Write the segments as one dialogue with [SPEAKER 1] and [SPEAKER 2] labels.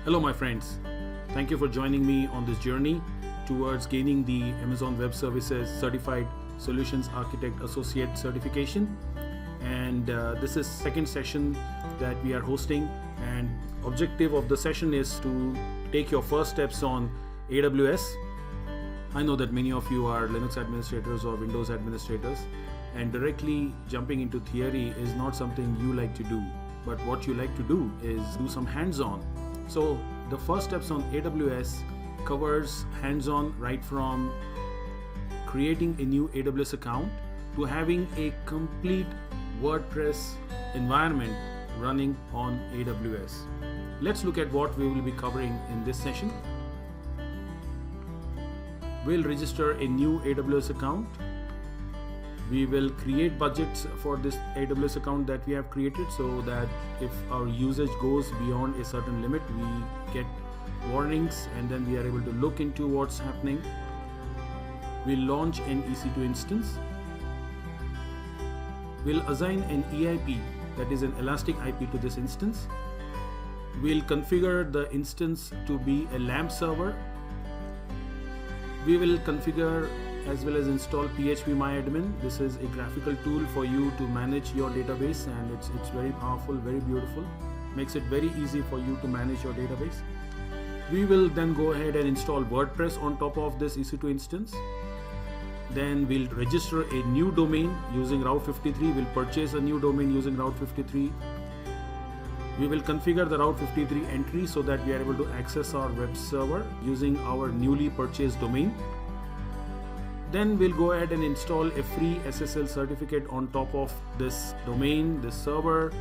[SPEAKER 1] Hello my friends, thank you for joining me on this journey towards gaining the Amazon Web Services Certified Solutions Architect Associate certification. And this is second session that we are hosting, and objective of the session is to take your first steps on AWS. I know that many of you are Linux administrators or Windows administrators, and directly jumping into theory is not something you like to do, but what you like to do is do some hands-on. So the first steps on AWS covers hands-on right from creating a new AWS account to having a complete WordPress environment running on AWS. Let's look at what we will be covering in this session. We'll register a new AWS account. We will create budgets for this AWS account that we have created, so that if our usage goes beyond a certain limit, we get warnings and then we are able to look into what's happening. We'll launch an EC2 instance. We'll assign an EIP, that is an elastic IP, to this instance. We'll configure the instance to be a LAMP server. We will configure as well as install phpMyAdmin. This is a graphical tool for you to manage your database, and it's very powerful, very beautiful. Makes it very easy for you to manage your database. We will then go ahead and install WordPress on top of this EC2 instance. Then we'll register a new domain using Route53. We'll purchase a new domain using Route53. We will configure the Route53 entry so that we are able to access our web server using our newly purchased domain. Then we'll go ahead and install a free SSL certificate on top of this domain, this server.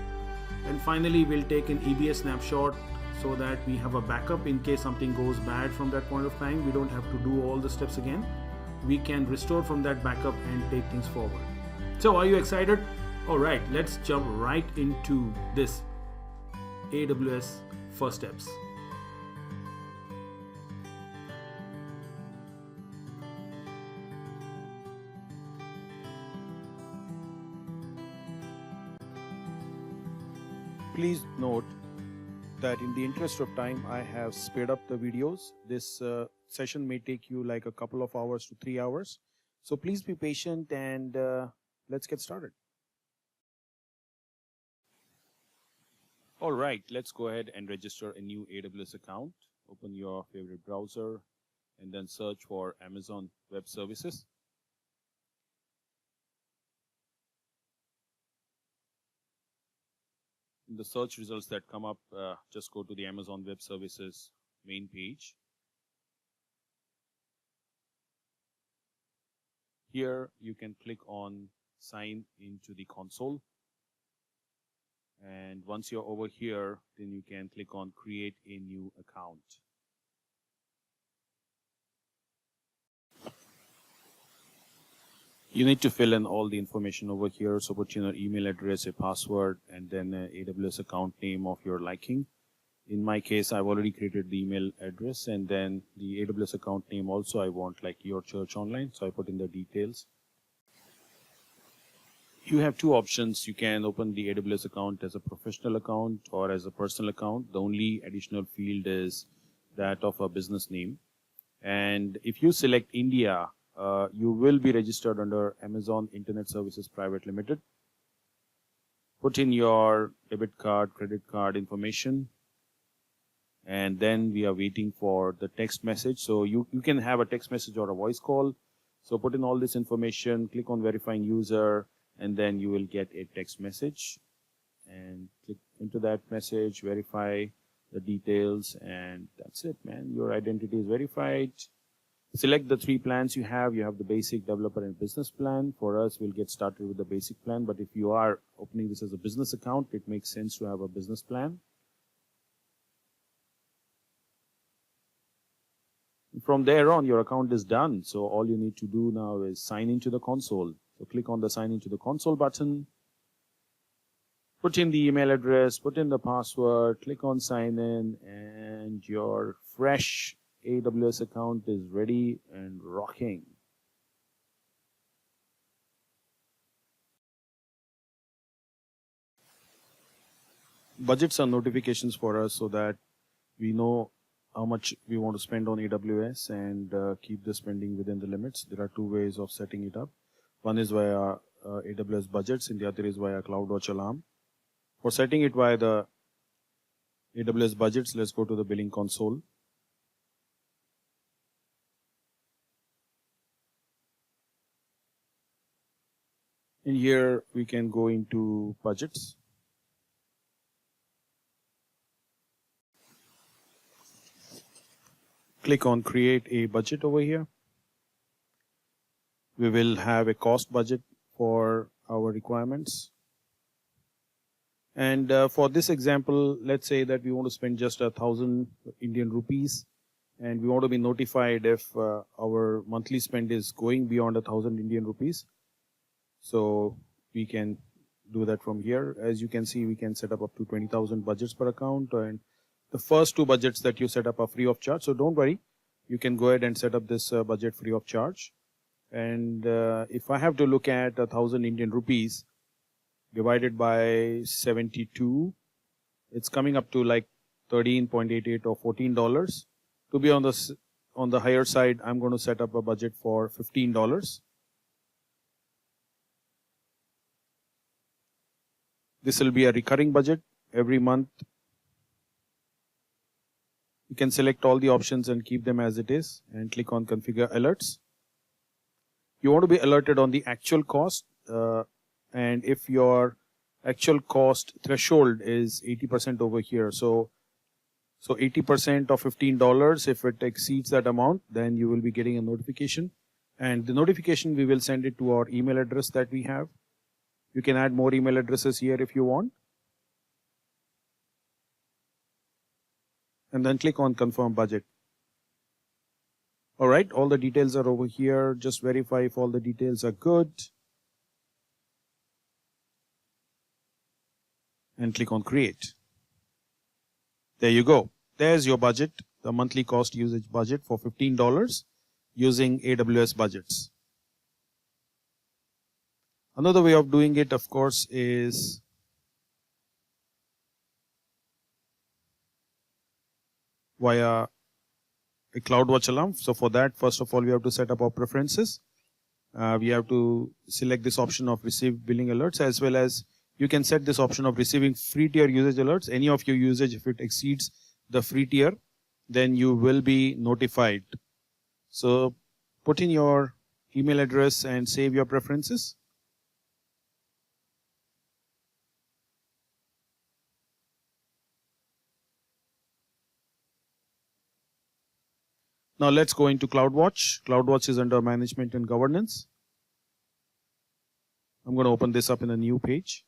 [SPEAKER 1] And finally, we'll take an EBS snapshot so that we have a backup in case something goes bad from that point of time. We don't have to do all the steps again. We can restore from that backup and take things forward. So are you excited? All right, let's jump right into this AWS first steps. Please note that in the interest of time, I have sped up the videos. This session may take you like a couple of hours to 3 hours. So please be patient, and let's get started. All right, let's go ahead and register a new AWS account. Open your favorite browser and then search for Amazon Web Services. In the search results that come up, just go to the Amazon Web Services main page. Here you can click on sign into the console. And once you're over here, then you can click on create a new account. You need to fill in all the information over here. So put in your email address, a password, and then an AWS account name of your liking. In my case, I've already created the email address, and then the AWS account name also I want like Your Church Online. So I put in the details. You have two options. You can open the AWS account as a professional account or as a personal account. The only additional field is that of a business name. And if you select India, you will be registered under Amazon Internet Services Private Limited. Put in your debit card, credit card information, and then we are waiting for the text message. So you can have a text message or a voice call. So put in all this information, click on verifying user, and then you will get a text message. And click into that message, verify the details, and that's it, man. Your identity is verified. Select the three plans you have. You have the basic, developer, and business plan. For us, we'll get started with the basic plan. But if you are opening this as a business account, it makes sense to have a business plan. From there on, your account is done. So all you need to do now is sign into the console. So click on the sign into the console button. Put in the email address, put in the password, click on sign in, and your fresh AWS account is ready and rocking. Budgets are notifications for us so that we know how much we want to spend on AWS and keep the spending within the limits. There are two ways of setting it up. One is via AWS budgets and the other is via CloudWatch alarm. For setting it via the AWS budgets, let's go to the billing console. In here, we can go into budgets. Click on create a budget over here. We will have a cost budget for our requirements. And for this example, let's say that we want to spend just 1,000 Indian rupees and we want to be notified if our monthly spend is going beyond 1,000 Indian rupees. So we can do that from here. As you can see, we can set up to 20,000 budgets per account, and the first two budgets that you set up are free of charge. So don't worry, you can go ahead and set up this budget free of charge. And if I have to look at 1,000 Indian rupees divided by 72, it's coming up to like 13.88 or $14. To be on the higher side, I'm going to set up a budget for $15. This will be a recurring budget every month. You can select all the options and keep them as it is and click on configure alerts. You want to be alerted on the actual cost, and if your actual cost threshold is 80% over here, so 80% of $15, if it exceeds that amount, then you will be getting a notification, and the notification we will send it to our email address that we have. You can add more email addresses here if you want. And then click on confirm budget. All right, all the details are over here. Just verify if all the details are good. And click on create. There you go. There's your budget, the monthly cost usage budget for $15 using AWS budgets. Another way of doing it, of course, is via a CloudWatch alarm. So for that, first of all, we have to set up our preferences. We have to select this option of receive billing alerts, as well as you can set this option of receiving free tier usage alerts. Any of your usage, if it exceeds the free tier, then you will be notified. So put in your email address and save your preferences. Now let's go into CloudWatch. CloudWatch is under management and governance. I'm going to open this up in a new page.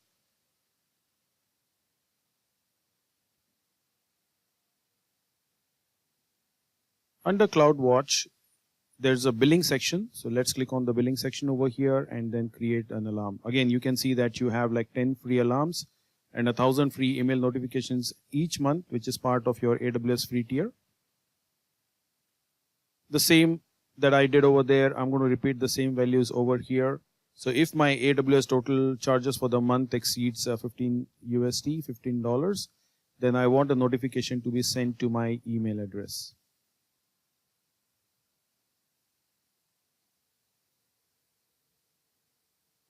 [SPEAKER 1] Under CloudWatch, there's a billing section. So let's click on the billing section over here and then create an alarm. Again, you can see that you have like 10 free alarms and 1,000 free email notifications each month, which is part of your AWS free tier. The same that I did over there, I'm going to repeat the same values over here. So if my AWS total charges for the month exceeds $15, then I want a notification to be sent to my email address.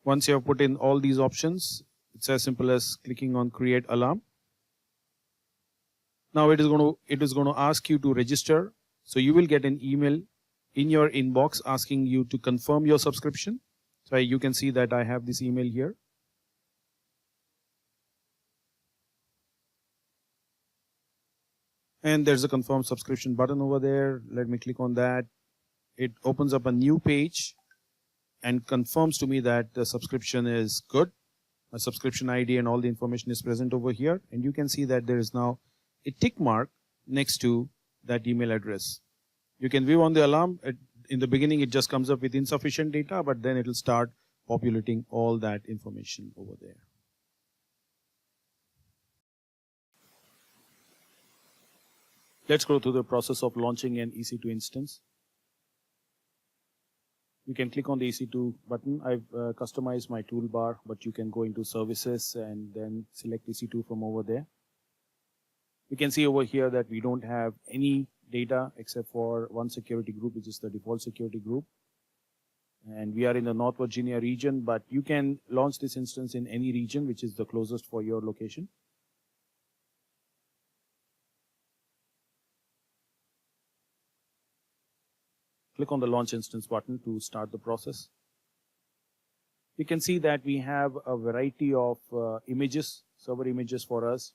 [SPEAKER 1] Once you have put in all these options, it's as simple as clicking on create alarm. Now it is going to ask you to register. So you will get an email in your inbox asking you to confirm your subscription. So you can see that I have this email here. And there's a confirm subscription button over there. Let me click on that. It opens up a new page and confirms to me that the subscription is good. My subscription ID and all the information is present over here. And you can see that there is now a tick mark next to that email address. You can view on the alarm. In the beginning, it just comes up with insufficient data, but then it will start populating all that information over there. Let's go through the process of launching an EC2 instance. You can click on the EC2 button. I've customized my toolbar, but you can go into services and then select EC2 from over there. You can see over here that we don't have any data except for one security group, which is the default security group. And we are in the North Virginia region, but you can launch this instance in any region which is the closest for your location. Click on the launch instance button to start the process. You can see that we have a variety of images, server images for us,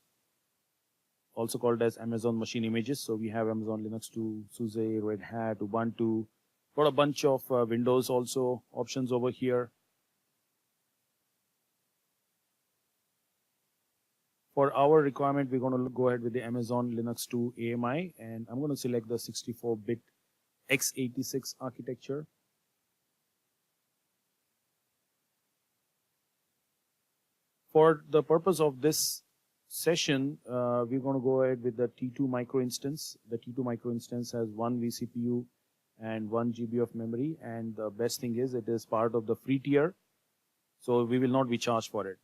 [SPEAKER 1] also called as Amazon machine images. So we have Amazon Linux 2, SUSE, Red Hat, Ubuntu, got a bunch of Windows also options over here. For our requirement, we're going to go ahead with the Amazon Linux 2 AMI, and I'm going to select the 64-bit x86 architecture. For the purpose of this session, we're going to go ahead with the T2 micro instance. The T2 micro instance has 1 vCPU and 1 GB of memory, and the best thing is it is part of the free tier, so we will not be charged for it.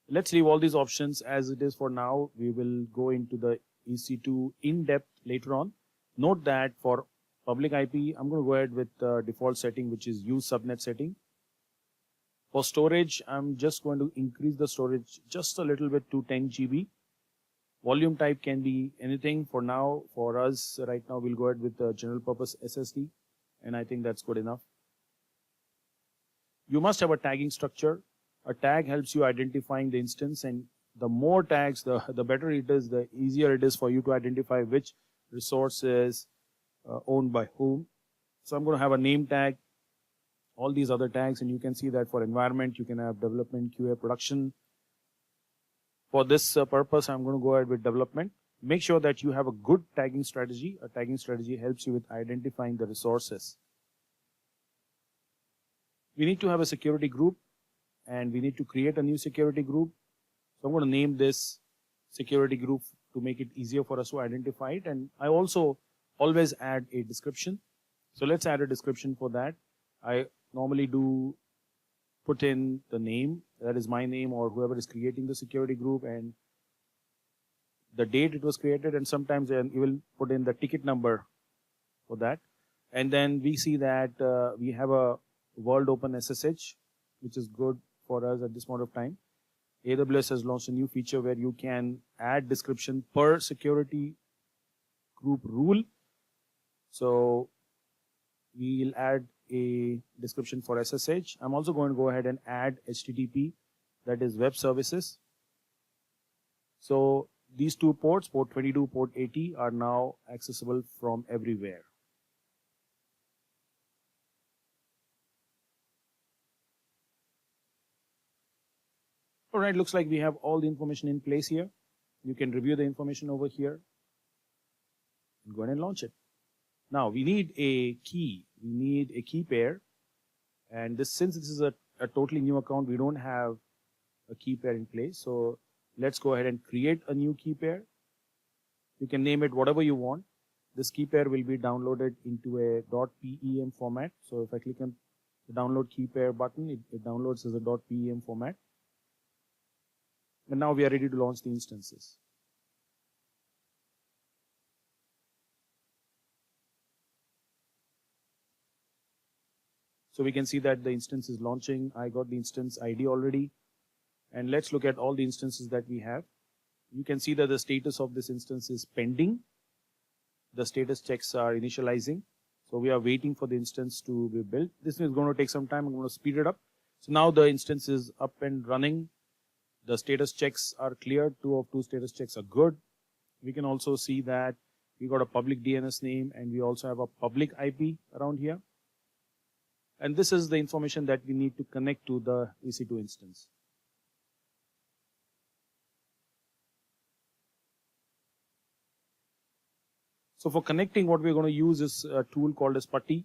[SPEAKER 1] Let's leave all these options as it is for now. We will go into the EC2 in depth later on. Note that for public IP, I'm going to go ahead with the default setting, which is use subnet setting. For storage, I'm just going to increase the storage just a little bit to 10 GB. Volume type can be anything. For now, for us right now, we'll go ahead with the general purpose SSD, and I think that's good enough. You must have a tagging structure. A tag helps you identifying the instance, and the more tags, the better it is, the easier it is for you to identify which resource is owned by whom. So I'm going to have a name tag, all these other tags, and you can see that for environment, you can have development, QA, production. For this purpose, I'm going to go ahead with development. Make sure that you have a good tagging strategy. A tagging strategy helps you with identifying the resources. We need to have a security group, and we need to create a new security group. So I'm going to name this security group to make it easier for us to identify it. And I also always add a description. So let's add a description for that. I normally do put in the name, that is my name or whoever is creating the security group, and the date it was created, and sometimes you will put in the ticket number for that. And then we see that we have a world open SSH, which is good for us at this point of time. AWS has launched a new feature where you can add description per security group rule. So we'll add a description for SSH. I'm also going to go ahead and add HTTP, that is web services. So these two ports, port 22, port 80, are now accessible from everywhere. All right, looks like we have all the information in place here. You can review the information over here and go ahead and launch it. Now we need a key. We need a key pair, and since this is a totally new account, we don't have a key pair in place. So let's go ahead and create a new key pair. You can name it whatever you want. This key pair will be downloaded into a .pem format. So if I click on the download key pair button, it downloads as a .pem format. And now we are ready to launch the instances. So we can see that the instance is launching. I got the instance ID already. And let's look at all the instances that we have. You can see that the status of this instance is pending. The status checks are initializing. So we are waiting for the instance to be built. This is going to take some time. I'm going to speed it up. So now the instance is up and running. The status checks are clear. 2 of 2 status checks are good. We can also see that we got a public DNS name, and we also have a public IP around here. And this is the information that we need to connect to the EC2 instance. So for connecting, what we're going to use is a tool called as PuTTY.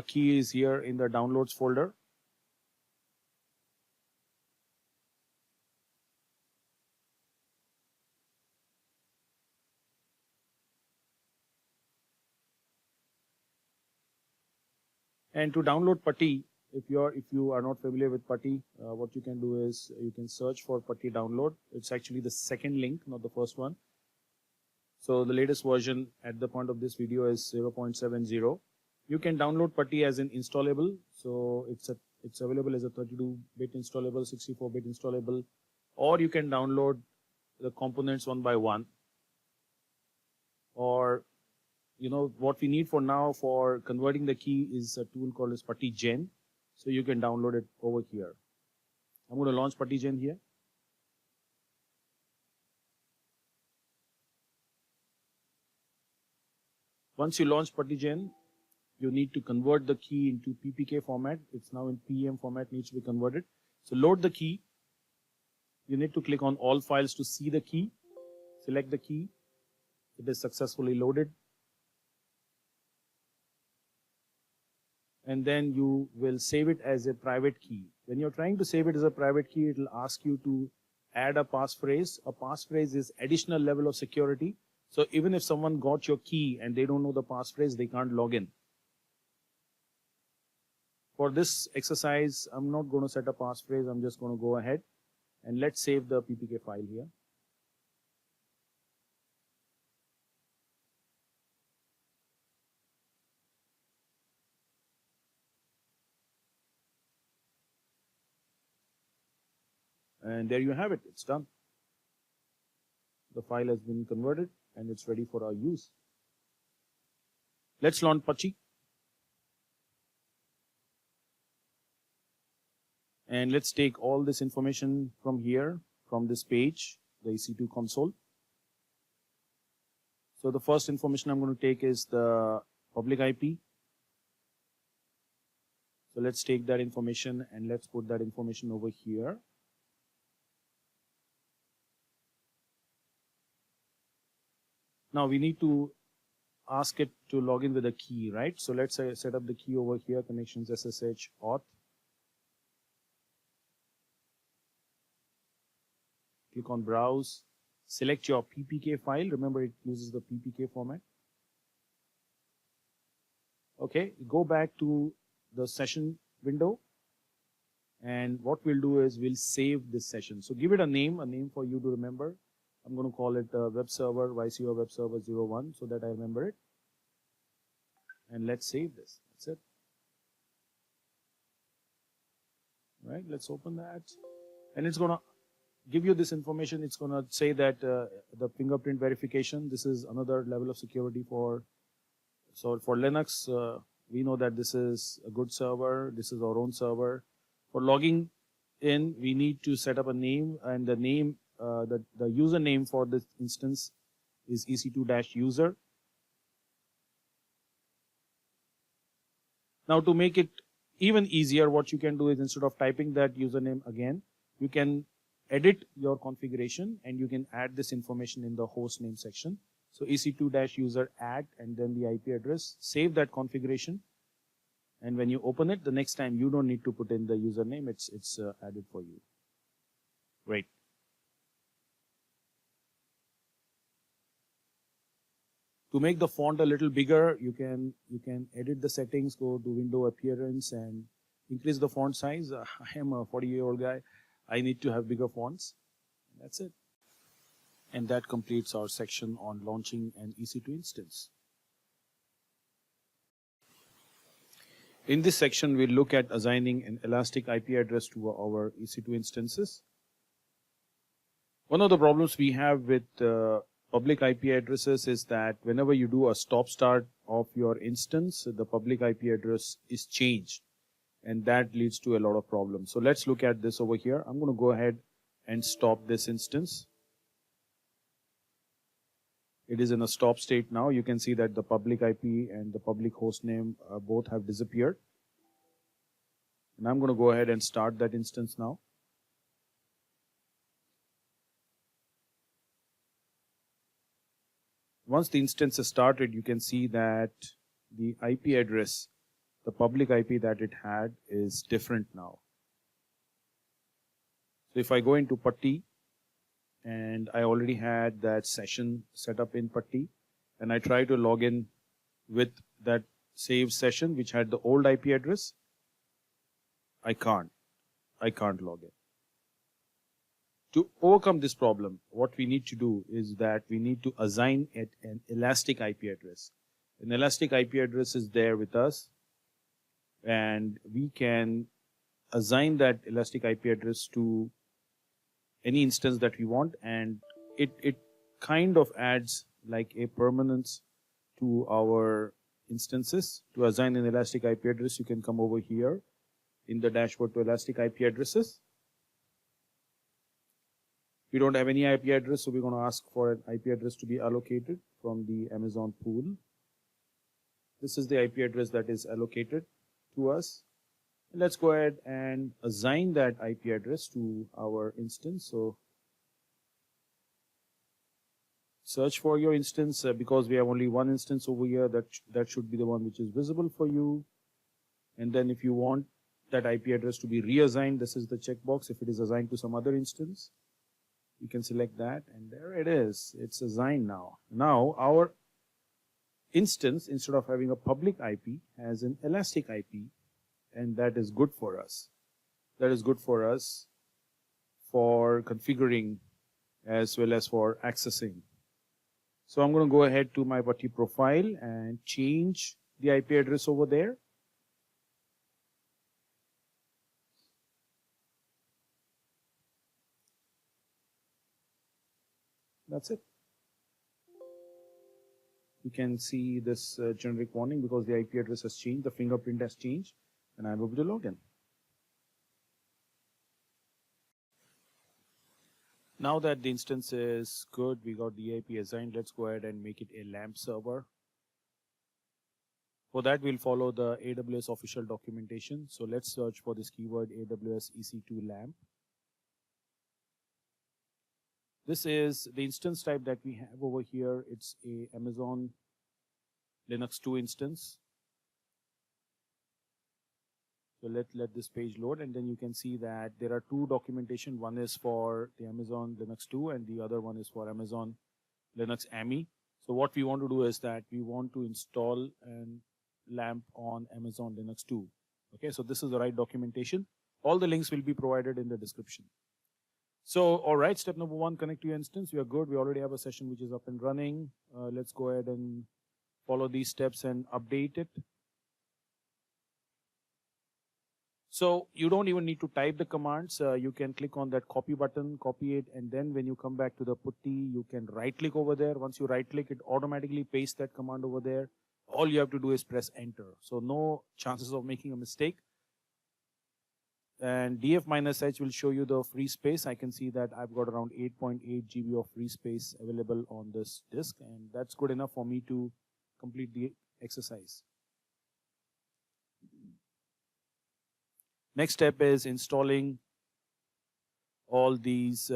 [SPEAKER 1] Key is here in the downloads folder. And to download PuTTY, if you are not familiar with PuTTY, what you can do is you can search for PuTTY download. It's actually the second link, not the first one. So the latest version at the point of this video is 0.70. You can download PuTTY as an installable. So it's available as a 32-bit installable, 64-bit installable, or you can download the components one by one. Or what we need for now for converting the key is a tool called as PuTTY Gen. So you can download it over here. I'm going to launch PuTTY Gen here. Once you launch PuTTY Gen, you need to convert the key into PPK format. It's now in PEM format, needs to be converted. So load the key. You need to click on all files to see the key. Select the key. It is successfully loaded. And then you will save it as a private key. When you're trying to save it as a private key, it will ask you to add a passphrase. A passphrase is additional level of security. So even if someone got your key and they don't know the passphrase, they can't log in. For this exercise, I'm not going to set a passphrase. I'm just going to go ahead and let's save the PPK file here. And there you have it. It's done. The file has been converted and it's ready for our use. Let's launch Apache. And let's take all this information from here, from this page, the EC2 console. So the first information I'm going to take is the public IP. So let's take that information and let's put that information over here. Now we need to ask it to log in with a key, right? So let's say set up the key over here, connections SSH auth. Click on browse, select your PPK file. Remember, it uses the PPK format. Okay, go back to the session window. And what we'll do is we'll save this session. So give it a name for you to remember. I'm going to call it web server, YCO web server 01 so that I remember it. And let's save this. That's it. Right, let's open that. And it's going to give you this information. It's going to say that the fingerprint verification, this is another level of security for Linux. We know that this is a good server. This is our own server. For logging in, we need to set up a name, and the name, the username for this instance is EC2-user. Now to make it even easier, what you can do is instead of typing that username again, you can edit your configuration and you can add this information in the host name section. So EC2-user add and then the IP address, save that configuration. And when you open it, the next time you don't need to put in the username, it's added for you. Great. To make the font a little bigger, you can edit the settings, go to window appearance and increase the font size. I am a 40-year-old guy. I need to have bigger fonts. That's it. And that completes our section on launching an EC2 instance. In this section, we'll look at assigning an elastic IP address to our EC2 instances. One of the problems we have with public IP addresses is that whenever you do a stop-start of your instance, the public IP address is changed. And that leads to a lot of problems. So let's look at this over here. I'm going to go ahead and stop this instance. It is in a stop state now. You can see that the public IP and the public host name both have disappeared. And I'm going to go ahead and start that instance now. Once the instance is started, you can see that the IP address, the public IP that it had, is different now. So if I go into PuTTY, and I already had that session set up in PuTTY, and I try to log in with that save session which had the old IP address. I can't log in. To overcome this problem, what we need to do is that we need to assign it an elastic IP address. An elastic IP address is there with us, and we can assign that elastic IP address to any instance that we want, and it kind of adds like a permanence to our instances. To assign an elastic IP address, you can come over here in the dashboard to elastic IP addresses. We don't have any IP address, so we're going to ask for an IP address to be allocated from the Amazon pool. This is the IP address that is allocated to us. Let's go ahead and assign that IP address to our instance. So search for your instance, because we have only one instance over here, that should be the one which is visible for you. And then if you want that IP address to be reassigned, this is the checkbox. If it is assigned to some other instance, you can select that, and there it is. It's assigned now. Now our instance, instead of having a public IP, has an elastic IP, and that is good for us. That is good for us for configuring as well as for accessing. So I'm going to go ahead to my Putty profile and change the IP address over there. That's it. You can see this generic warning because the IP address has changed, the fingerprint has changed, and I'm able to log in. Now that the instance is good, we got the IP assigned, let's go ahead and make it a LAMP server. For that, we'll follow the AWS official documentation. So let's search for this keyword AWS EC2 LAMP. This is the instance type that we have over here. It's a Amazon Linux 2 instance. So let this page load, and then you can see that there are two documentation. One is for the Amazon Linux 2 and the other one is for Amazon Linux AMI. So what we want to do is that we want to install an LAMP on Amazon Linux 2. Okay, so this is the right documentation. All the links will be provided in the description. So, all right, step number 1, connect to your instance. We are good. We already have a session which is up and running. Let's go ahead and follow these steps and update it. So you don't even need to type the commands. You can click on that copy button, copy it, and then when you come back to the putty, you can right click over there. Once you right click, it automatically pastes that command over there. All you have to do is press enter. So no chances of making a mistake. And df-h will show you the free space. I can see that I've got around 8.8 GB of free space available on this disk, and that's good enough for me to complete the exercise. Next step is installing all these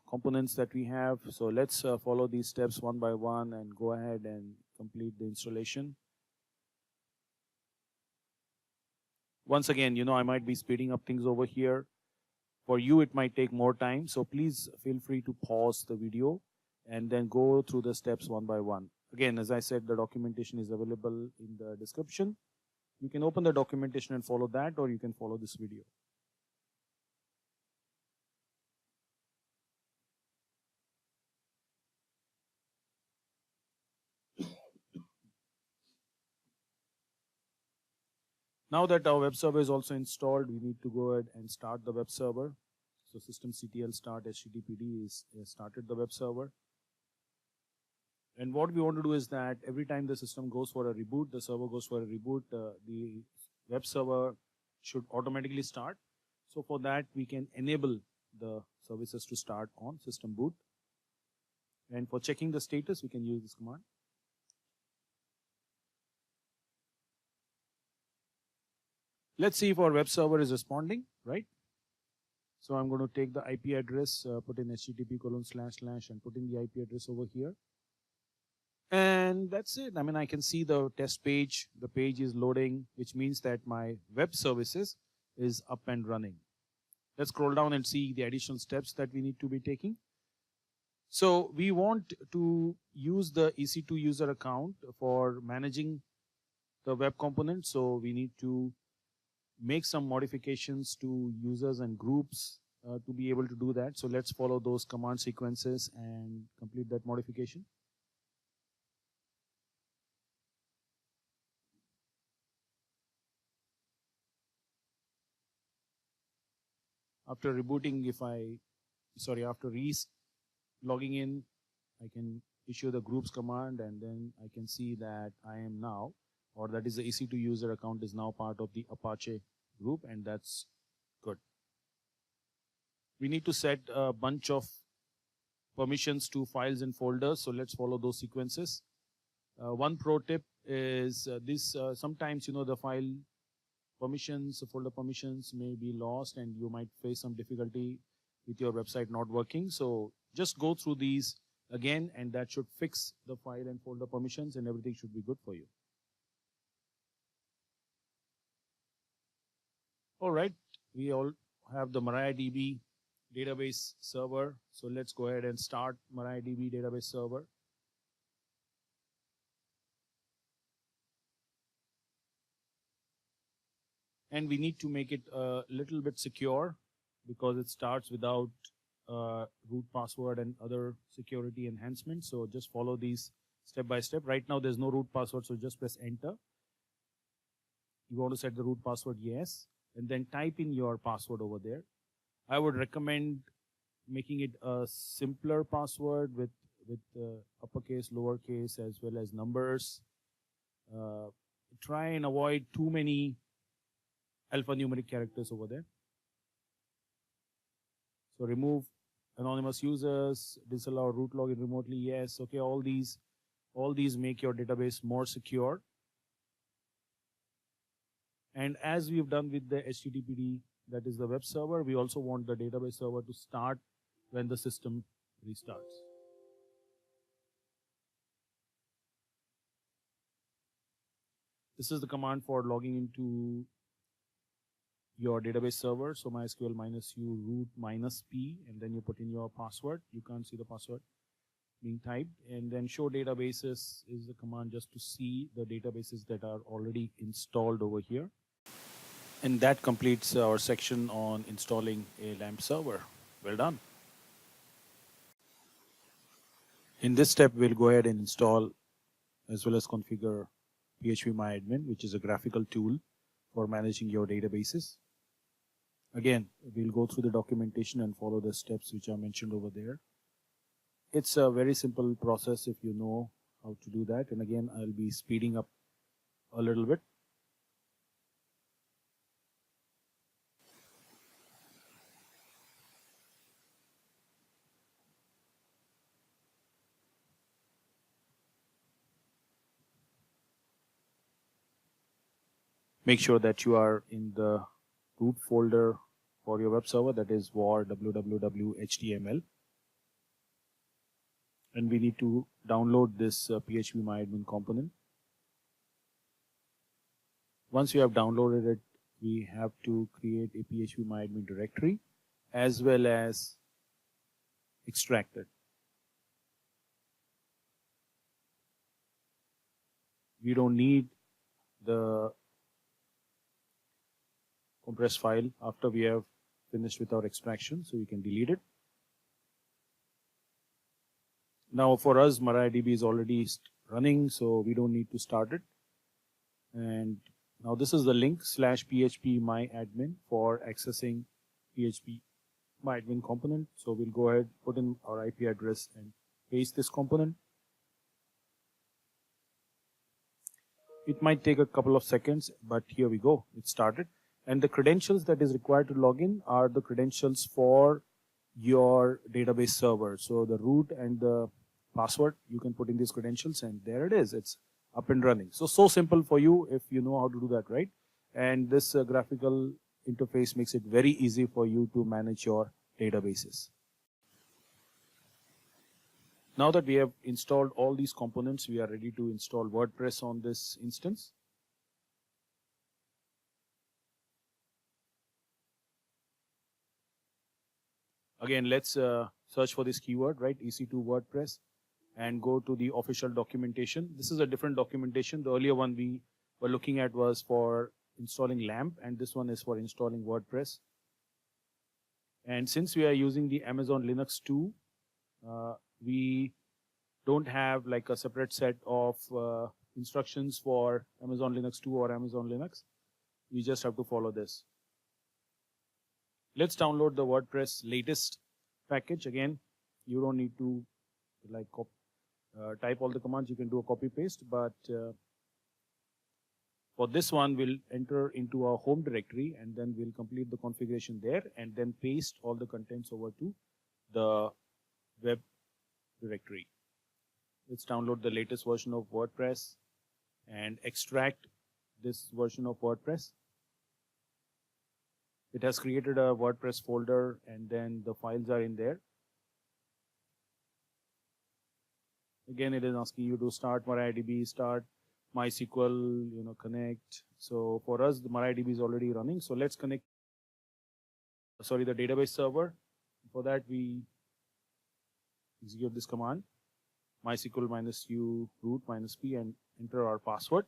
[SPEAKER 1] components that we have. So let's follow these steps one by one and go ahead and complete the installation. Once again, you know, I might be speeding up things over here. For you, it might take more time. So please feel free to pause the video and then go through the steps one by one. Again, as I said, the documentation is available in the description. You can open the documentation and follow that, or you can follow this video. Now that our web server is also installed, we need to go ahead and start the web server. So systemctl start httpd is started the web server. And what we want to do is that every time the system goes for a reboot, the server goes for a reboot, the web server should automatically start. So for that, we can enable the services to start on system boot. And for checking the status, we can use this command. Let's see if our web server is responding, right? So I'm going to take the IP address, put in http:// and put in the IP address over here. And that's it. I mean, I can see the test page. The page is loading, which means that my web services is up and running. Let's scroll down and see the additional steps that we need to be taking. So we want to use the EC2 user account for managing
[SPEAKER 2] the web component, so we need to make some modifications to users and groups to be able to do that. So let's follow those command sequences and complete that modification. After rebooting, after logging in, I can issue the groups command, and then I can see that I am now, or that is the EC2 user account is now part of the Apache group, and that's good. We need to set a bunch of permissions to files and folders, so let's follow those sequences. One pro tip is sometimes the file permissions, folder permissions may be lost, and you might face some difficulty with your website not working. So just go through these again, and that should fix the file and folder permissions, and everything should be good for you. All right, we all have the MariaDB database server. So let's go ahead and start MariaDB database server. And we need to make it a little bit secure because it starts without root password and other security enhancements. So just follow these step by step. Right now there's no root password, so just press enter. You want to set the root password, yes, and then type in your password over there. I would recommend making it a simpler password with uppercase, lowercase, as well as numbers. Try and avoid too many alphanumeric characters over there. So remove anonymous users, disallow root login remotely, yes. Okay, all these make your database more secure. And as we've done with the HTTPD, that is the web server, we also want the database server to start when the system restarts. This is the command for logging into your database server. So MySQL -u root -p, and then you put in your password. You can't see the password being typed. And then show databases is the command just to see the databases that are already installed over here. And that completes our section on installing a LAMP server. Well done. In this step, we'll go ahead and install as well as configure phpMyAdmin, which is a graphical tool for managing your databases. Again, we'll go through the documentation and follow the steps which are mentioned over there. It's a very simple process if you know how to do that. And again, I'll be speeding up a little bit. Make sure that you are in the root folder for your web server, that is var www.html. And we need to download this phpMyAdmin component. Once you have downloaded it, we have to create a phpMyAdmin directory as well as extract it. We don't need the compressed file after we have finished with our extraction, so you can delete it. Now for us, MariaDB is already running, so we don't need to start it. And now this is the link /phpMyAdmin for accessing phpMyAdmin component. So we'll go ahead, put in our IP address and paste this component. It might take a couple of seconds, but here we go, it started. And the credentials that is required to log in are the credentials for your database server. So the root and the password, you can put in these credentials, and there it is. It's up and running. So simple for you if you know how to do that, right? And this graphical interface makes it very easy for you to manage your databases. Now that we have installed all these components, we are ready to install WordPress on this instance. Again, let's search for this keyword, right? EC2 WordPress, and go to the official documentation. This is a different documentation. The earlier one we were looking at was for installing LAMP, and this one is for installing WordPress. And since we are using the Amazon Linux 2, we don't have like a separate set of instructions for Amazon Linux 2 or Amazon Linux. We just have to follow this. Let's download the WordPress latest package. Again, you don't need to like type all the commands. You can do a copy paste, but for this one, we'll enter into our home directory and then we'll complete the configuration there and then paste all the contents over to the web directory. Let's download the latest version of WordPress and extract this version of WordPress. It has created a WordPress folder and then the files are in there. Again, it is asking you to start MariaDB, start MySQL, connect. So for us, the MariaDB is already running. So let's connect, the database server. For that, we execute this command, MySQL -u root -p, and enter our password.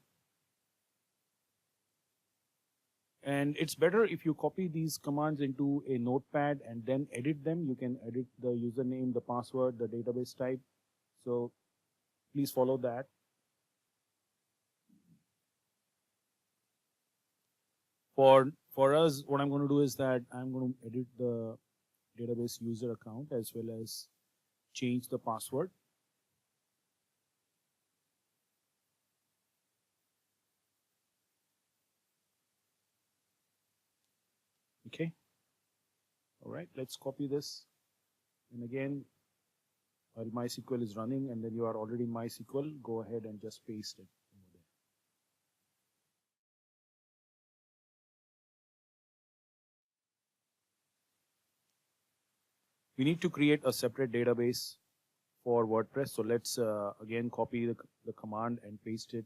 [SPEAKER 2] And it's better if you copy these commands into a notepad and then edit them. You can edit the username, the password, the database type. So please follow that. For us, what I'm going to do is that I'm going to edit the database user account as well as change the password. Okay. All right, let's copy this. And again, while MySQL is running and then you are already in MySQL, go ahead and just paste it over there. We need to create a separate database for WordPress. So let's again copy the command and paste it.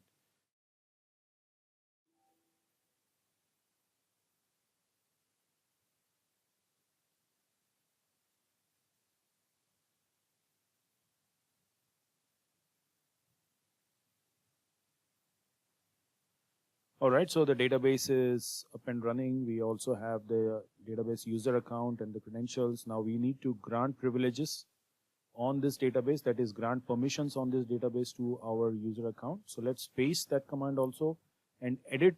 [SPEAKER 2] All right, so the database is up and running. We also have the database user account and the credentials. Now we need to grant privileges on this database, that is grant permissions on this database to our user account. So let's paste that command also and edit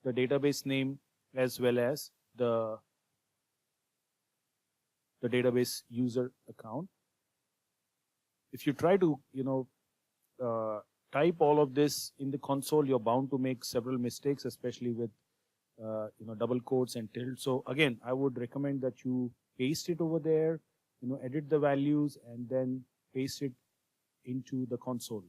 [SPEAKER 2] the database name as well as the database user account. If you try to, type all of this in the console, you're bound to make several mistakes, especially with double quotes and tilde. So again, I would recommend that you paste it over there, edit the values and then paste it into the console.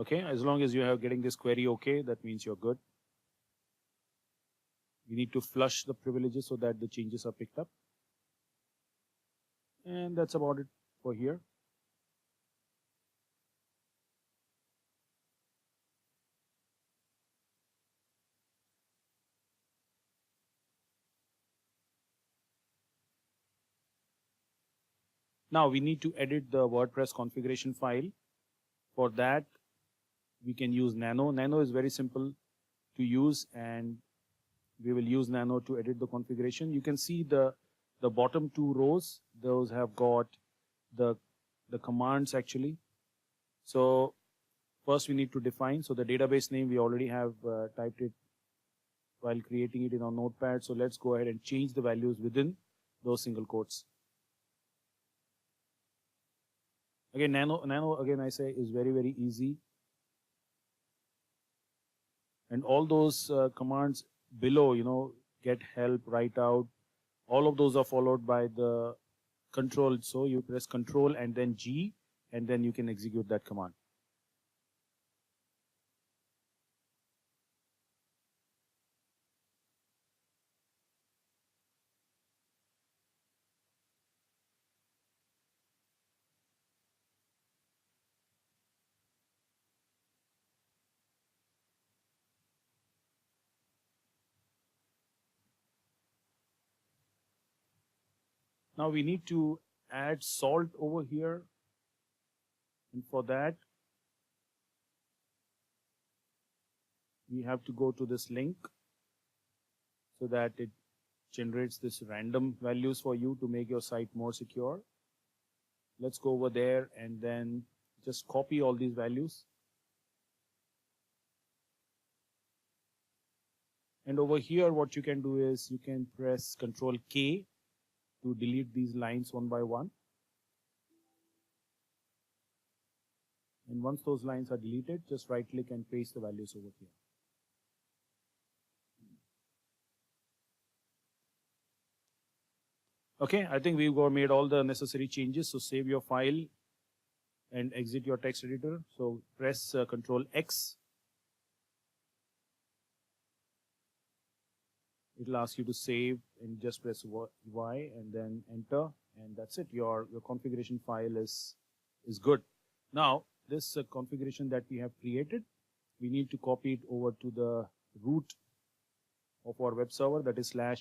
[SPEAKER 2] Okay, as long as you are getting this query okay, that means you're good. We need to flush the privileges so that the changes are picked up. And that's about it for here. Now we need to edit the WordPress configuration file. For that, we can use Nano. Nano is very simple to use and we will use Nano to edit the configuration. You can see the bottom two rows, those have got the commands actually. So first we need to define. So the database name, we already have typed it while creating it in our notepad. So let's go ahead and change the values within those single quotes. Again, Nano again I say is very, very easy. And all those commands below, get help, write out, all of those are followed by the control. So you press control and then G, and then you can execute that command. Now we need to add salt over here, and for that we have to go to this link so that it generates this random values for you to make your site more secure. Let's go over there and then just copy all these values. And over here what you can do is you can press Ctrl K to delete these lines one by one. And once those lines are deleted, just right click and paste the values over here. Okay, I think we've made all the necessary changes. So save your file and exit your text editor. So press Ctrl X. It'll ask you to save and just press Y and then enter, and that's it. Your configuration file is good. Now this configuration that we have created, we need to copy it over to the root of our web server, that is /var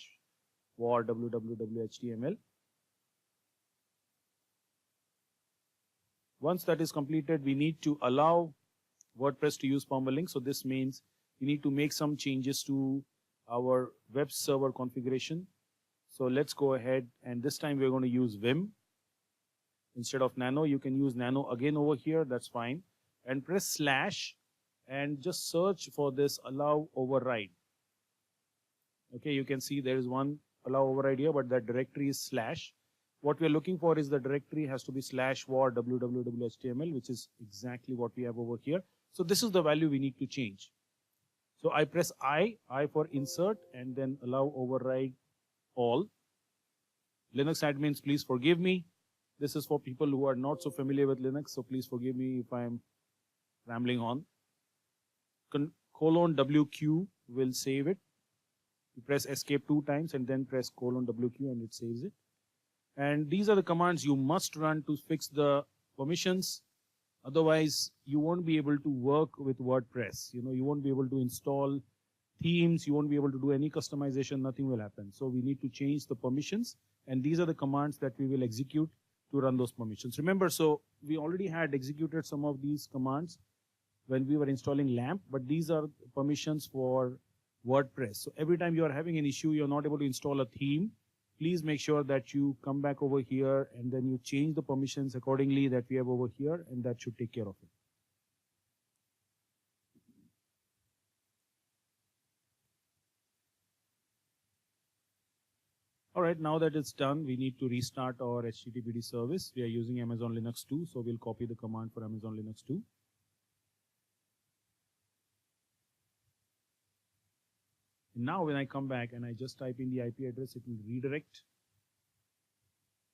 [SPEAKER 2] www.html. Once that is completed, we need to allow WordPress to use permalink. So this means we need to make some changes to our web server configuration. So let's go ahead, and this time we're going to use Vim instead of Nano. You can use Nano again over here, that's fine. And press / and just search for this allow override. Okay, you can see there is one allow override here, but that directory is /. What we are looking for is the directory has to be /var www.html, which is exactly what we have over here. So this is the value we need to change. So I press I for insert, and then allow override all. Linux admins, please forgive me. This is for people who are not so familiar with Linux, so please forgive me if I'm rambling on. :WQ will save it. You press escape 2 times and then press :WQ and it saves it. And these are the commands you must run to fix the permissions. Otherwise, you won't be able to work with WordPress. You won't be able to install themes. You won't be able to do any customization. Nothing will happen. So we need to change the permissions. And these are the commands that we will execute to run those permissions. Remember, so we already had executed some of these commands when we were installing LAMP, but these are permissions for WordPress. So every time you are having an issue, you're not able to install a theme, please make sure that you come back over here and then you change the permissions accordingly that we have over here, and that should take care of it. All right, now that it's done, we need to restart our HTTPD service. We are using Amazon Linux 2, so we'll copy the command for Amazon Linux 2. Now when I come back and I just type in the IP address, it will redirect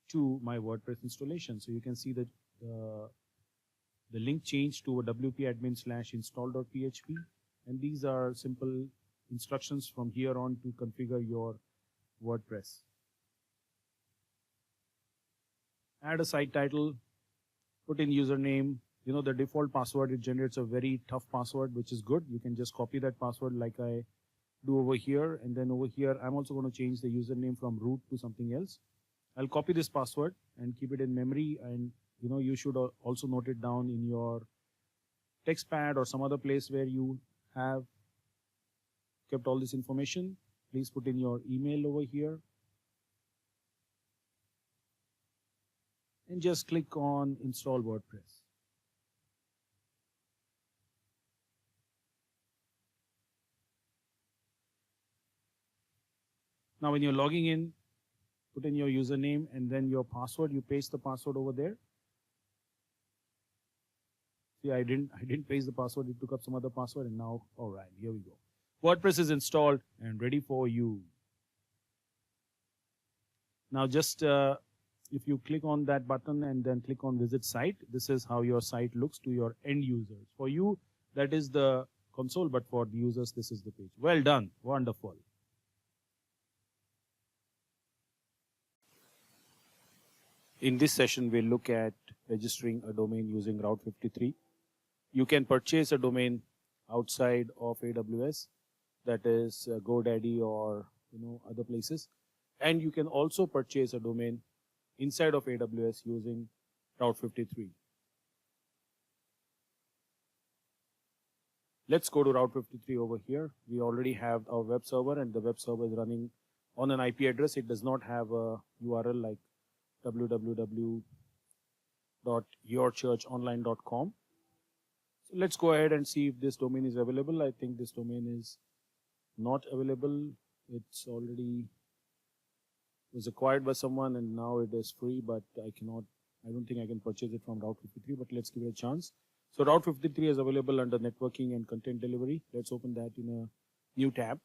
[SPEAKER 2] to my WordPress installation. So you can see that the link changed to a wp-admin /install.php, and these are simple instructions from here on to configure your WordPress. Add a site title, put in username. The default password, it generates a very tough password, which is good. You can just copy that password like I do over here, and then over here I'm also going to change the username from root to something else. I'll copy this password and keep it in memory, and you should also note it down in your text pad or some other place where you have kept all this information. Please put in your email over here and just click on install WordPress. Now when you're logging in, put in your username and then your password. You paste the password over there. See, I didn't paste the password. It took up some other password, and now, all right, here we go. WordPress is installed and ready for you. Now just if you click on that button and then click on visit site, this is how your site looks to your end users. For you, that is the console, but for the users, this is the page. Well done, wonderful. In this session, we'll look at registering a domain using Route53. You can purchase a domain outside of AWS, that is GoDaddy or other places, and you can also purchase a domain inside of AWS using Route 53. Let's go to Route 53 over here. We already have our web server, and the web server is running on an IP address. It does not have a URL like www.yourchurchonline.com. So let's go ahead and see if this domain is available. I think this domain is not available. It's already was acquired by someone and now it is free, but I don't think I can purchase it from Route 53, but let's give it a chance. So Route 53 is available under networking and content delivery. Let's open that in a new tab.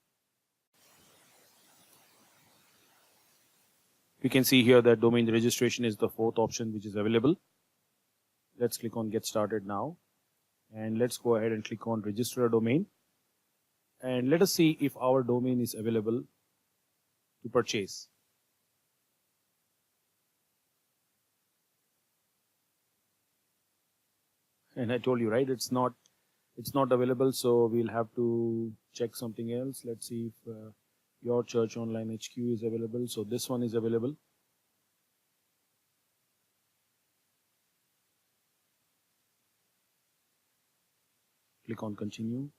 [SPEAKER 2] We can see here that domain registration is the fourth option which is available. Let's click on Get Started Now. And let's go ahead and click on Register a Domain. And let us see if our domain is available to purchase. And I told you, right, it's not available, so we'll have to check something else. Let's see if Your Church Online HQ is available. So this one is available. Click on Continue.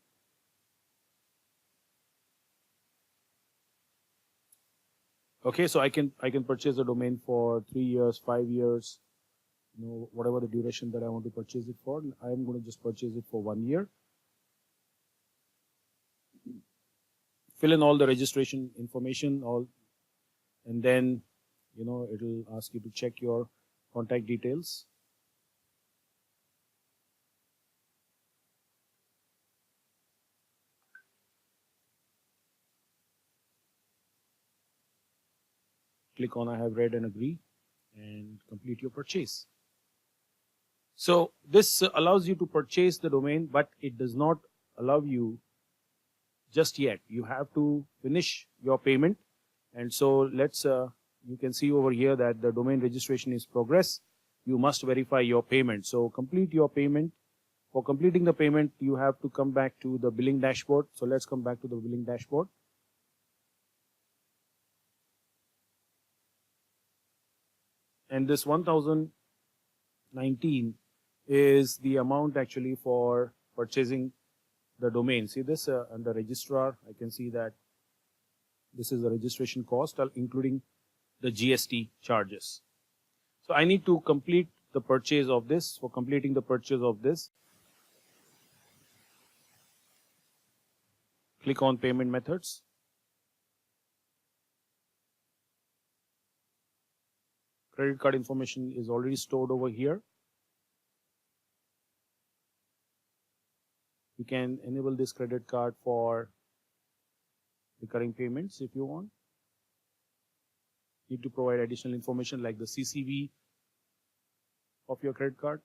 [SPEAKER 2] Okay, so I can purchase a domain for 3 years, 5 years, whatever the duration that I want to purchase it for. I'm going to just purchase it for 1 year. Fill in all the registration information, and then it'll ask you to check your contact details. Click on I have read and agree and complete your purchase. So this allows you to purchase the domain, but it does not allow you just yet. You have to finish your payment. And so you can see over here that the domain registration is progress. You must verify your payment. So complete your payment. For completing the payment, you have to come back to the billing dashboard. So let's come back to the billing dashboard. And this 1019 is the amount actually for purchasing the domain. See this under registrar, I can see that this is the registration cost, including the GST charges. So I need to complete the purchase of this. For completing the purchase of this, click on Payment Methods. Credit card information is already stored over here. You can enable this credit card for recurring payments if you want. Need to provide additional information like the CCV of your credit card.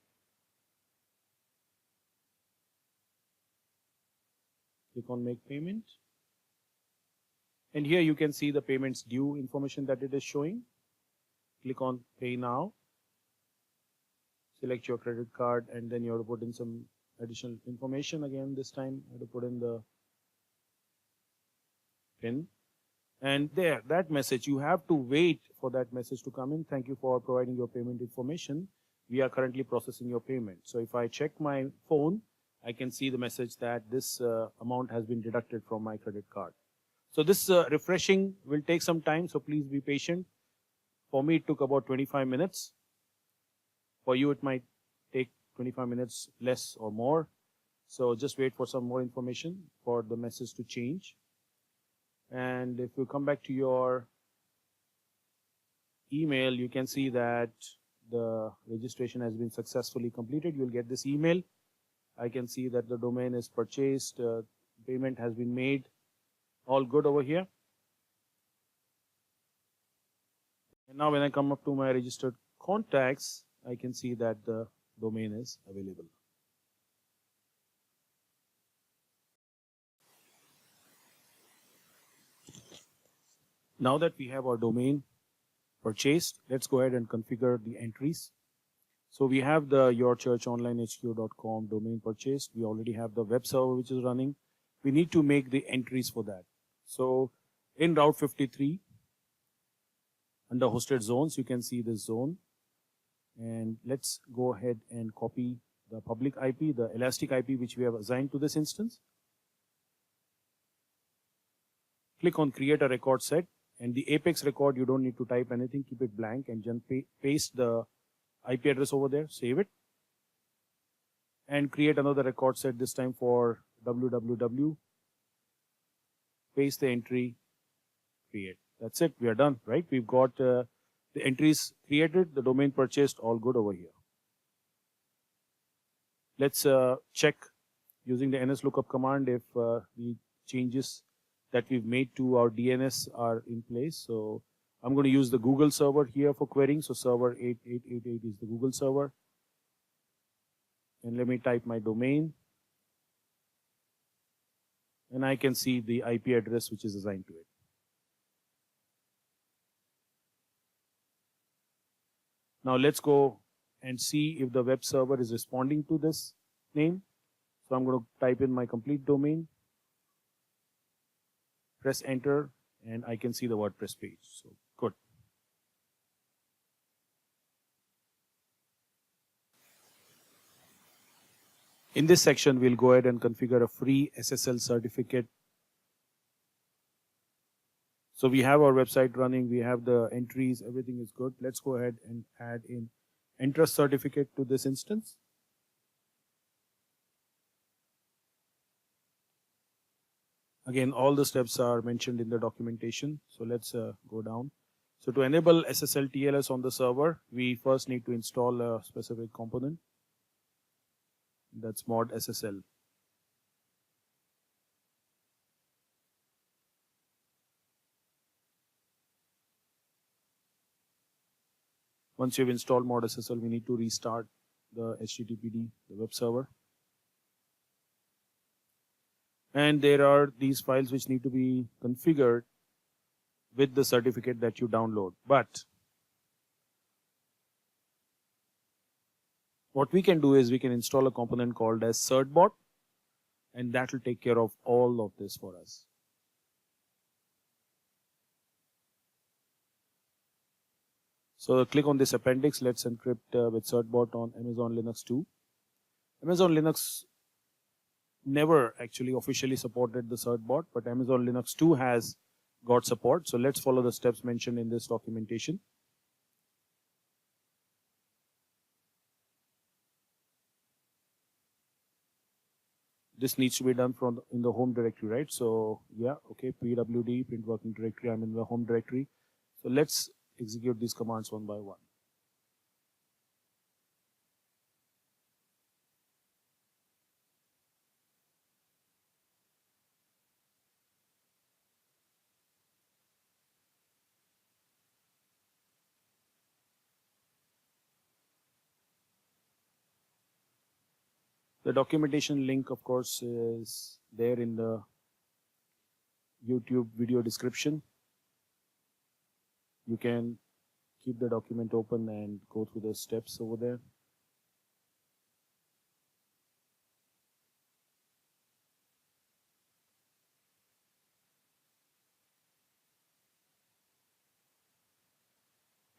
[SPEAKER 2] Click on Make Payment. And here you can see the payments due information that it is showing. Click on Pay Now. Select your credit card and then you have to put in some additional information. Again, this time I have to put in the PIN. And there, that message, you have to wait for that message to come in. Thank you for providing your payment information. We are currently processing your payment. So if I check my phone, I can see the message that this amount has been deducted from my credit card. So this refreshing will take some time, so please be patient. For me, it took about 25 minutes. For you, it might take 25 minutes less or more. So just wait for some more information for the message to change. And if you come back to your email, you can see that the registration has been successfully completed. You'll get this email. I can see that the domain is purchased, payment has been made. All good over here. And now when I come up to my registered contacts, I can see that the domain is available. Now that we have our domain purchased, let's go ahead and configure the entries. So we have the yourchurchonlinehq.com domain purchased. We already have the web server which is running. We need to make the entries for that. So in Route 53, Under hosted zones, you can see this zone. And let's go ahead and copy the public IP, the elastic IP which we have assigned to this instance. Click on create a record set, and the Apex record, you don't need to type anything, keep it blank and just paste the IP address over there, save it, and create another record set, this time for www. Paste the entry, create. That's it, we are done, right? We've got the entries created, the domain purchased, all good over here. Let's check using the NSLOOKUP command if the changes that we've made to our DNS are in place. So I'm going to use the Google server here for querying. So server 8888 is the Google server. And let me type my domain. And I can see the IP address which is assigned to it. Now let's go and see if the web server is responding to this name. So I'm going to type in my complete domain, press enter, and I can see the WordPress page. So good. In this section, we'll go ahead and configure a free SSL certificate. So we have our website running, we have the entries, everything is good. Let's go ahead and add in Entrust certificate to this instance. Again, all the steps are mentioned in the documentation. So let's go down. So to enable SSL TLS on the server, we first need to install a specific component. That's mod SSL. Once you've installed mod SSL, we need to restart the HTTPD, the web server. And there are these files which need to be configured with the certificate that you download. But what we can do is we can install a component called as CertBot, and that will take care of all of this for us. So click on this appendix, Let's Encrypt with CertBot on Amazon Linux 2. Amazon Linux never actually officially supported the CertBot, but Amazon Linux 2 has got support. So let's follow the steps mentioned in this documentation. This needs to be done from in the home directory, right? So yeah, okay, pwd, print working directory, I'm in the home directory. So let's execute these commands one by one. The documentation link, of course, is there in the YouTube video description. You can keep the document open and go through the steps over there.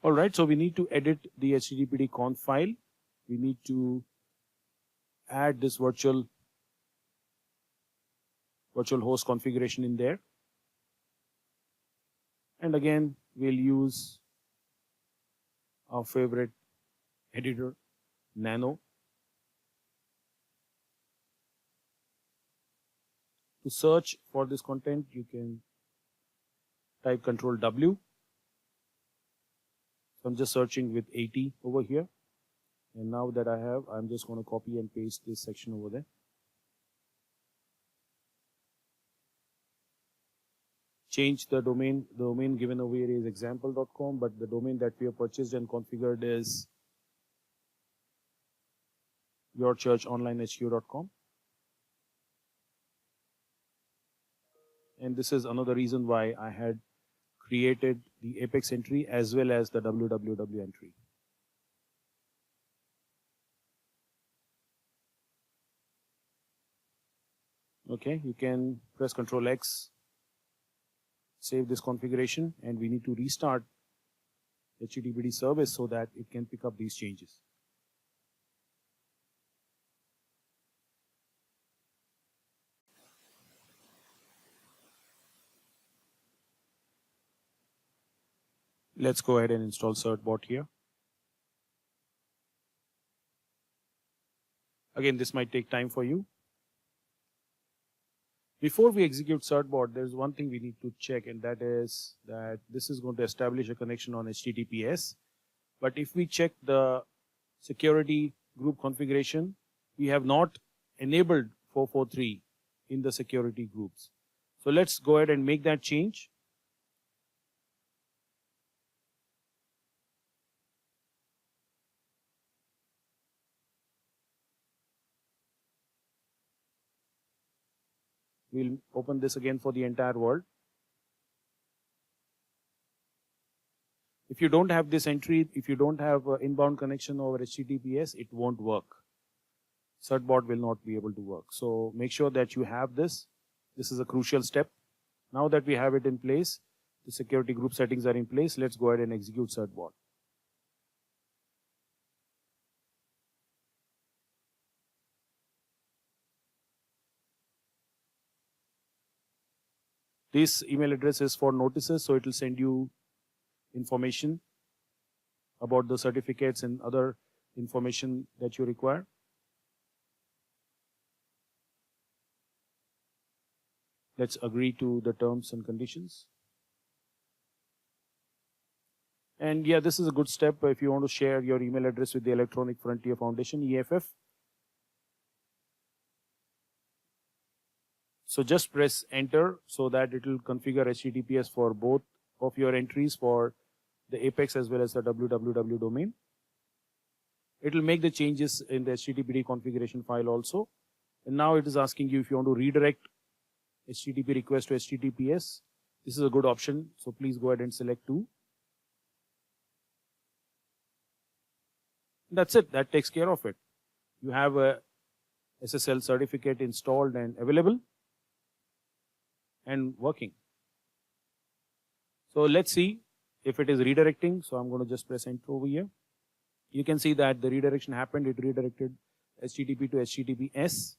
[SPEAKER 2] All right, so we need to edit the HTTPD conf file. We need to add this virtual host configuration in there. And again, we'll use our favorite editor, Nano. To search for this content, you can type Control W. So I'm just searching with 80 over here. And now that I have, I'm just going to copy and paste this section over there. Change the domain. The domain given over here is example.com, but the domain that we have purchased and configured is yourchurchonlinehq.com. And this is another reason why I had created the Apex entry as well as the www entry. Okay, you can press Ctrl X, save this configuration, and we need to restart HTTPD service so that it can pick up these changes. Let's go ahead and install CertBot here. Again, this might take time for you. Before we execute CertBot, there's one thing we need to check, and that is that this is going to establish a connection on HTTPS. But if we check the security group configuration, we have not enabled 443 in the security groups. So let's go ahead and make that change. We'll open this again for the entire world. If you don't have this entry, if you don't have inbound connection over HTTPS, it won't work. CertBot will not be able to work. So make sure that you have this. This is a crucial step. Now that we have it in place, the security group settings are in place. Let's go ahead and execute CertBot. This email address is for notices, so it will send you information about the certificates and other information that you require. Let's agree to the terms and conditions. And yeah, this is a good step if you want to share your email address with the Electronic Frontier Foundation, EFF. So just press enter so that it will configure HTTPS for both of your entries, for the Apex as well as the www domain. It will make the changes in the HTTPD configuration file also. And now it is asking you if you want to redirect HTTP request to HTTPS. This is a good option, so please go ahead and select 2. That's it, that takes care of it. You have a SSL certificate installed and available and working. So let's see if it is redirecting. So I'm going to just press enter over here. You can see that the redirection happened. It redirected HTTP to HTTPS.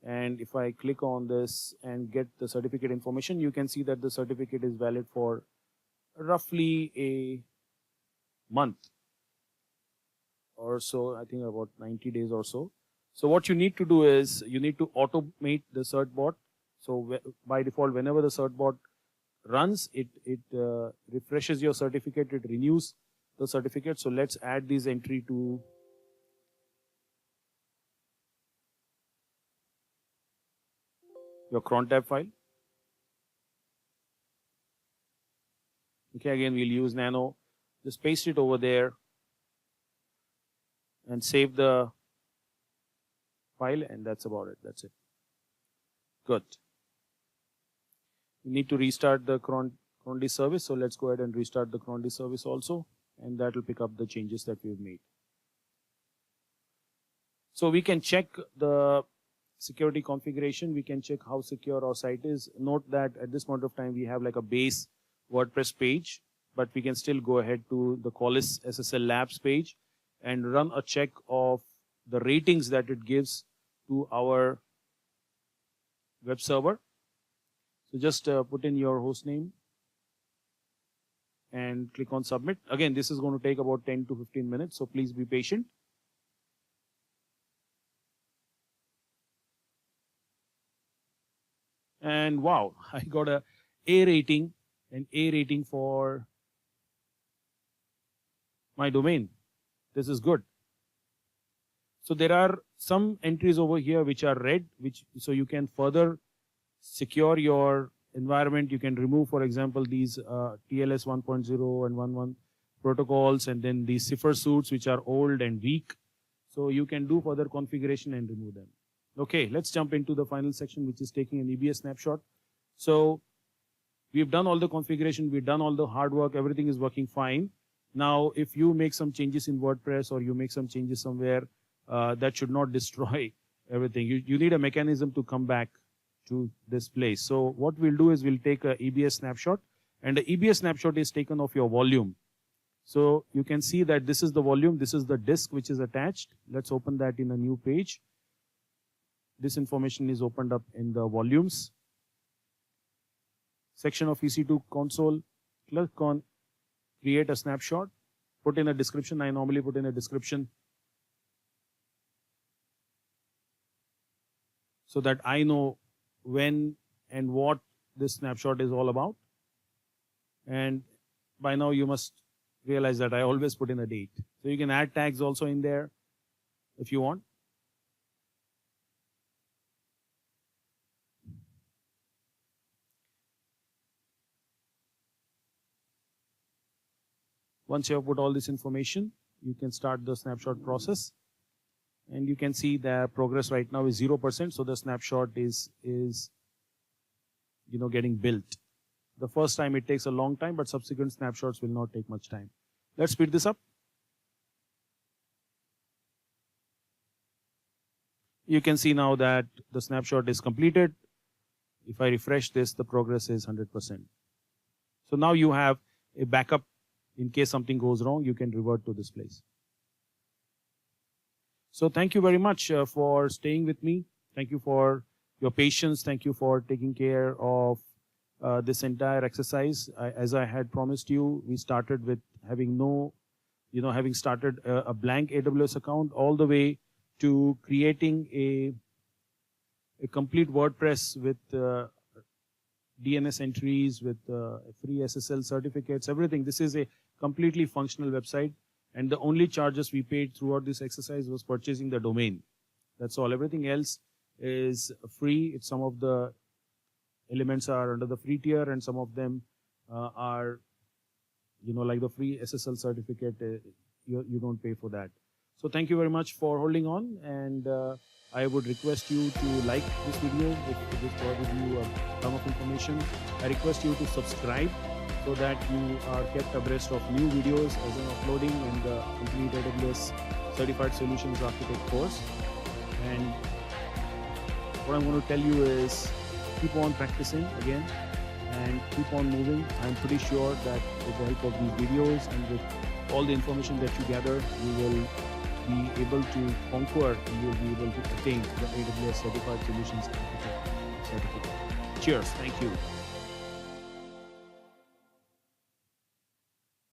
[SPEAKER 2] And if I click on this and get the certificate information, you can see that the certificate is valid for roughly a month or so, I think about 90 days or so. So what you need to do is you need to automate the CertBot. So by default, whenever the CertBot runs, it refreshes your certificate, it renews the certificate. So let's add this entry to your cron tab file. Okay, again, we'll use nano. Just paste it over there and save the file, and that's about it. That's it. Good. We need to restart the crond service, so let's go ahead and restart the crond service also, and that will pick up the changes that we've made. So we can check the security configuration, we can check how secure our site is. Note that at this point of time we have like a base WordPress page, but we can still go ahead to the Qualys SSL Labs page and run a check of the ratings that it gives to our web server. So just put in your host name and click on submit. Again, this is going to take about 10 to 15 minutes, so please be patient. And wow, I got an A rating for my domain. This is good. So there are some entries over here which are red, so you can further secure your environment. You can remove, for example, these TLS 1.0 and 1.1 protocols, and then these cipher suits which are old and weak. So you can do further configuration and remove them. Okay, let's jump into the final section, which is taking an EBS snapshot. So we've done all the configuration, we've done all the hard work, everything is working fine. Now, if you make some changes in WordPress or you make some changes somewhere, that should not destroy everything. You need a mechanism to come back to this place. So what we'll do is we'll take a EBS snapshot, and the EBS snapshot is taken of your volume. So you can see that this is the volume, this is the disk which is attached. Let's open that in a new page. This information is opened up in the volumes section of EC2 console. Click on create a snapshot, put in a description. I normally put in a description so that I know when and what this snapshot is all about. And by now you must realize that I always put in a date. So you can add tags also in there if you want. Once you have put all this information, you can start the snapshot process. And you can see the progress right now is 0%. So the snapshot is getting built. The first time it takes a long time, but subsequent snapshots will not take much time. Let's speed this up. You can see now that the snapshot is completed. If I refresh this, the progress is 100%. So now you have a backup. In case something goes wrong, you can revert to this place. So thank you very much for staying with me. Thank you for your patience. Thank you for taking care of this entire exercise. As I had promised you, we started with having having started a blank AWS account, all the way to creating a complete WordPress with DNS entries, with free SSL certificates, everything. This is a completely functional website, and the only charges we paid throughout this exercise was purchasing the domain. That's all. Everything else is free. Some of the elements are under the free tier, and some of them are, like the free SSL certificate. You don't pay for that. So thank you very much for holding on, and I would request you to like this video if this provided you a ton of information. I request you to subscribe so that you are kept abreast of new videos as I'm uploading in the complete AWS Certified Solutions Architect course. And what I'm going to tell you is keep on practicing again and keep on moving. I'm pretty sure that with the help of these videos and with all the information that you gather, you will be able to conquer and you'll be able to attain the AWS Certified Solutions Architect certificate. Cheers. Thank you.